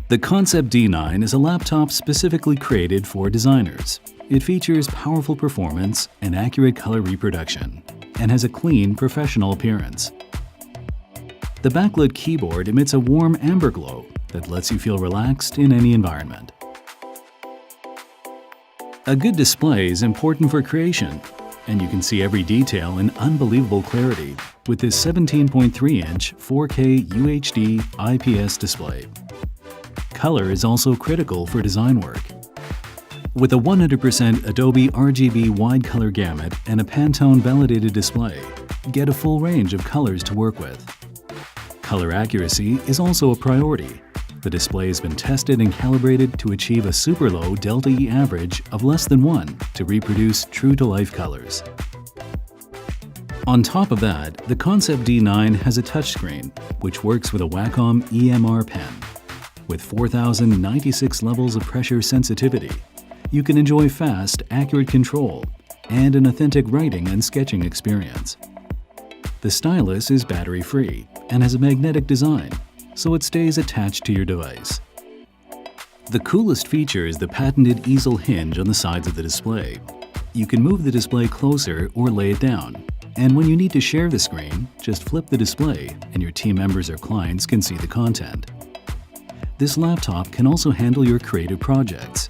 The ConceptD 9 is a laptop specifically created for designers. It features powerful performance and accurate color reproduction, and has a clean, professional appearance. The backlit keyboard emits a warm amber glow that lets you feel relaxed in any environment. A good display is important for creation, and you can see every detail in unbelievable clarity with this 17.3-inch 4K UHD IPS display. Color is also critical for design work. With a 100% Adobe RGB wide color gamut and a PANTONE Validated display, get a full range of colors to work with. Color accuracy is also a priority. The display has been tested and calibrated to achieve a super low delta E average of less than 1 to reproduce true-to-life colors. On top of that, the ConceptD 9 has a touchscreen, which works with a Wacom EMR pen. With 4,096 levels of pressure sensitivity, you can enjoy fast, accurate control and an authentic writing and sketching experience. The stylus is battery-free and has a magnetic design, so it stays attached to your device. The coolest feature is the patented Ezel Hinge on the sides of the display. You can move the display closer or lay it down, and when you need to share the screen, just flip the display and your team members or clients can see the content. This laptop can also handle your creative projects.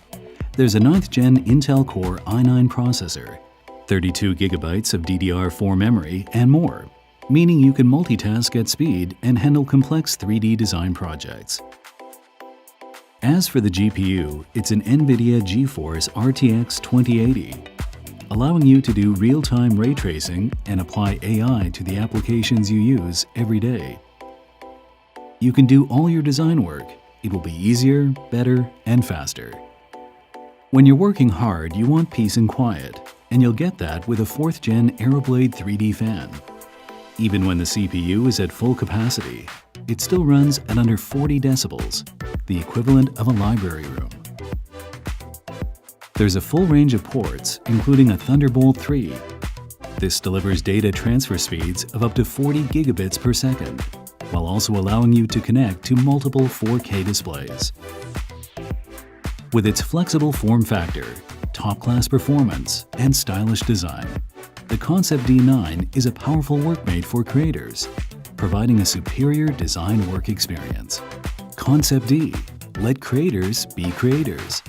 There's a 9th Gen Intel Core i9 processor, 32 GB of DDR4 memory, and more, meaning you can multitask at speed and handle complex 3D design projects. As for the GPU, it's an NVIDIA GeForce RTX 2080, allowing you to do real-time ray tracing and apply AI to the applications you use every day. You can do all your design work. It will be easier, better, and faster. When you're working hard, you want peace and quiet, and you'll get that with a 4th Gen Aeroblade 3D fan. Even when the CPU is at full capacity, it still runs at under 40 decibels, the equivalent of a library room. There's a full range of ports, including a Thunderbolt 3. This delivers data transfer speeds of up to 40 gigabits per second, while also allowing you to connect to multiple 4K displays. With its flexible form factor, top-class performance, and stylish design, the ConceptD 9 is a powerful workmate for creators, providing a superior design work experience. ConceptD, let creators be creators.